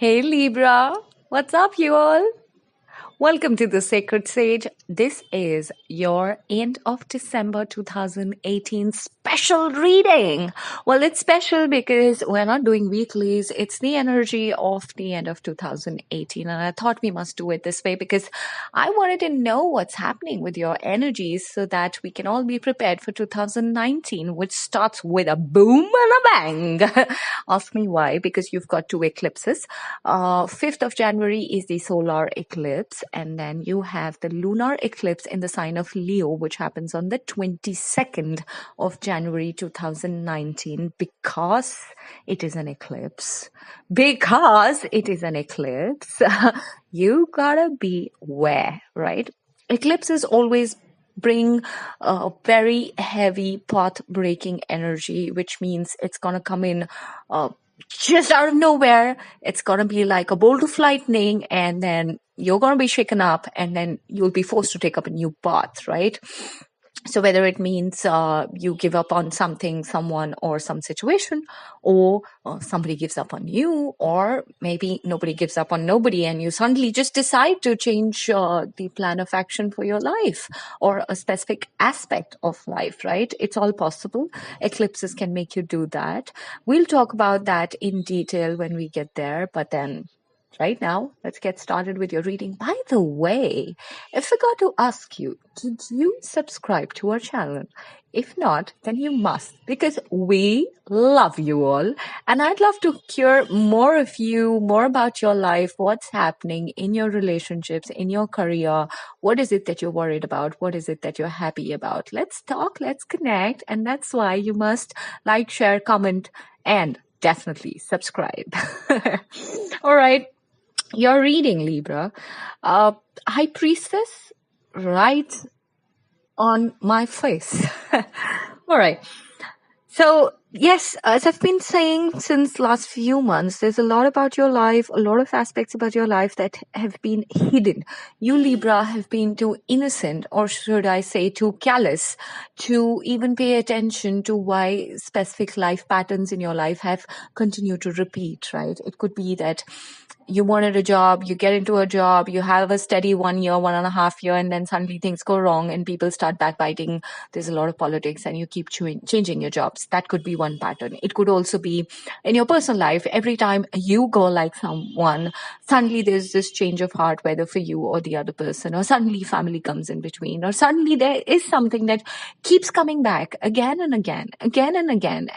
Hey Libra, what's up, you all? Welcome to the Sacred Sage. This is your end of December 2018 special reading. Well, it's special because we're not doing weeklies. It's the energy of the end of 2018. And I thought we must do it this way because I wanted to know what's happening with your energies so that we can all be prepared for 2019, which starts with a boom and a bang. Ask me why, because you've got two eclipses. 5th of January is the solar eclipse, and then you have the lunar eclipse in the sign of Leo, which happens on the 22nd of January 2019 because it is an eclipse. Because it is an eclipse, you gotta be aware, right? Eclipses always bring a very heavy path-breaking energy, which means it's gonna come in just out of nowhere. It's gonna be like a bolt of lightning, and then you're gonna be shaken up, and then you'll be forced to take up a new path, right? So whether it means you give up on something, someone, or some situation, or somebody gives up on you, or maybe nobody gives up on nobody and you suddenly just decide to change the plan of action for your life or a specific aspect of life, right? It's all possible. Eclipses can make you do that. We'll talk about that in detail when we get there, but then right now, let's get started with your reading. By the way, I forgot to ask you, did you subscribe to our channel? If not, then you must, because we love you all. And I'd love to hear more of you, more about your life, what's happening in your relationships, in your career. What is it that you're worried about? What is it that you're happy about? Let's talk, let's connect. And that's why you must like, share, comment, and definitely subscribe. All right. Your reading, Libra. High Priestess, right on my face. All right. So, yes, as I've been saying since last few months, there's a lot about your life, a lot of aspects about your life that have been hidden. You, Libra, have been too innocent, or should I say too callous, to even pay attention to why specific life patterns in your life have continued to repeat, right? It could be that you wanted a job, you get into a job, you have a steady 1 year, 1.5 year, and then suddenly things go wrong and people start backbiting. There's a lot of politics and you keep changing your jobs. That could be one pattern. It could also be in your personal life. Every time you go like someone, suddenly there's this change of heart, whether for you or the other person, or suddenly family comes in between, or suddenly there is something that keeps coming back again and again, again and again.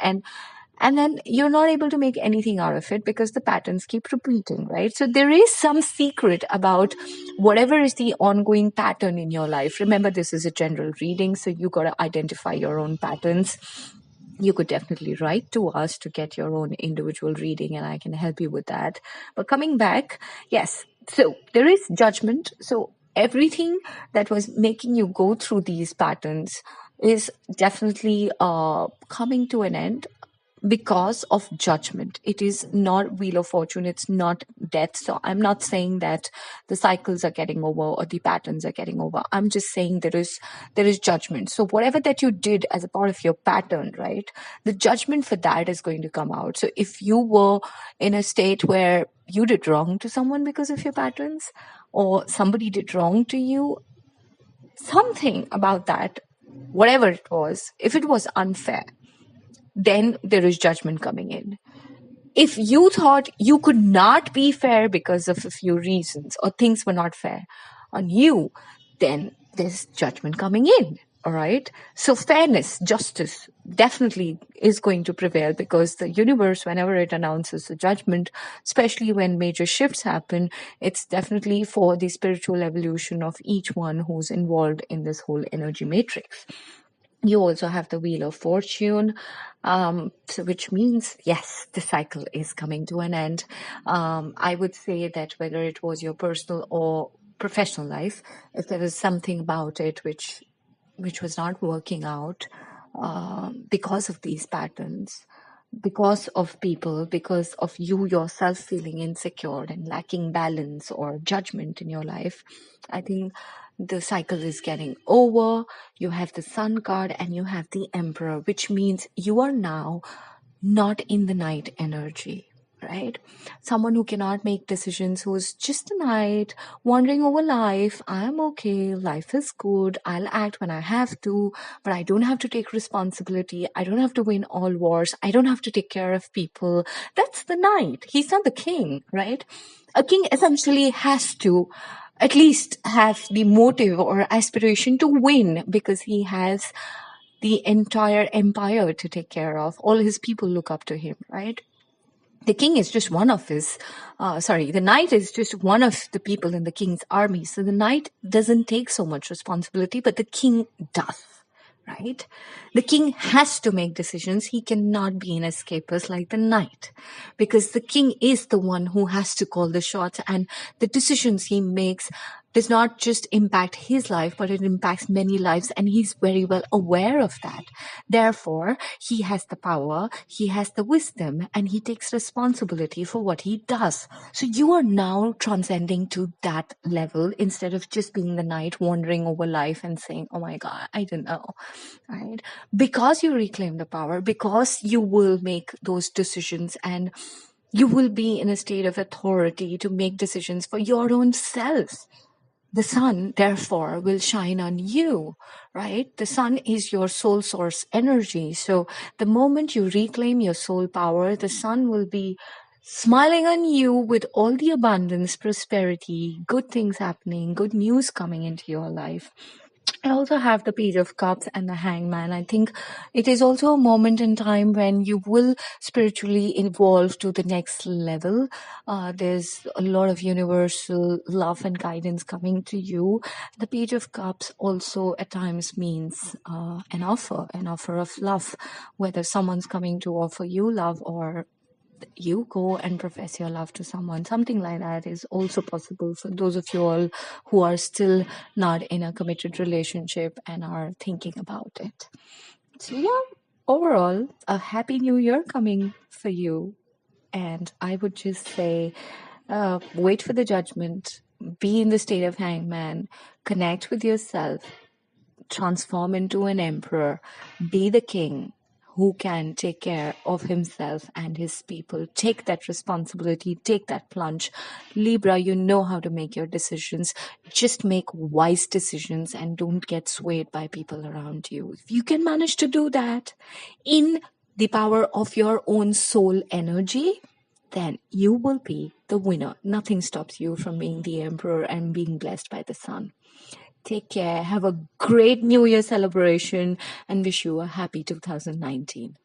And then you're not able to make anything out of it because the patterns keep repeating, right? So there is some secret about whatever is the ongoing pattern in your life. Remember, this is a general reading, so you got to identify your own patterns. You could definitely write to us to get your own individual reading, and I can help you with that. But coming back, yes, so there is judgment. So everything that was making you go through these patterns is definitely coming to an end because of judgment. It is not Wheel of Fortune, it's not death. So I'm not saying that the cycles are getting over or the patterns are getting over. I'm just saying there is judgment. So whatever that you did as a part of your pattern, right, the judgment for that is going to come out. So if you were in a state where you did wrong to someone because of your patterns, or somebody did wrong to you, something about that, whatever it was, if it was unfair, then there is judgment coming in. If you thought you could not be fair because of a few reasons, or things were not fair on you, then there's judgment coming in. All right. So fairness, justice definitely is going to prevail, because the universe, whenever it announces a judgment, especially when major shifts happen, it's definitely for the spiritual evolution of each one who's involved in this whole energy matrix. You also have the Wheel of Fortune, which means, yes, the cycle is coming to an end. I would say that whether it was your personal or professional life, if there was something about it which was not working out because of these patterns, because of people, because of you yourself feeling insecure and lacking balance or judgment in your life, I think the cycle is getting over. You have the Sun card and you have the Emperor, which means you are now not in the night energy, right? Someone who cannot make decisions, who's just a knight, wandering over life. I'm okay, life is good, I'll act when I have to, but I don't have to take responsibility. I don't have to win all wars. I don't have to take care of people. That's the knight. He's not the king, right? A king essentially has to at least have the motive or aspiration to win because he has the entire empire to take care of. All his people look up to him, right? The king is just one of the knight is just one of the people in the king's army. So the knight doesn't take so much responsibility, but the king does, right? The king has to make decisions. He cannot be an escapist like the knight, because the king is the one who has to call the shots, and the decisions he makes does not just impact his life, but it impacts many lives, and he's very well aware of that. Therefore, he has the power, he has the wisdom, and he takes responsibility for what he does. So you are now transcending to that level instead of just being the knight wandering over life and saying, oh my God, I don't know, right? Because you reclaim the power, because you will make those decisions, and you will be in a state of authority to make decisions for your own self. The sun, therefore, will shine on you, right? The sun is your soul source energy. So the moment you reclaim your soul power, the sun will be smiling on you with all the abundance, prosperity, good things happening, good news coming into your life. I also have the Page of Cups and the Hangman. I think it is also a moment in time when you will spiritually evolve to the next level. There's a lot of universal love and guidance coming to you. The Page of Cups also at times means an offer of love, whether someone's coming to offer you love or you go and profess your love to someone. Something like that is also possible for those of you all who are still not in a committed relationship and are thinking about it. So yeah, overall, a happy new year coming for you. And I would just say, wait for the judgment, be in the state of hangman, connect with yourself, transform into an emperor, be the king who can take care of himself and his people. Take that responsibility, take that plunge. Libra, you know how to make your decisions. Just make wise decisions and don't get swayed by people around you. If you can manage to do that in the power of your own soul energy, then you will be the winner. Nothing stops you from being the emperor and being blessed by the sun. Take care. Have a great New Year celebration and wish you a happy 2019.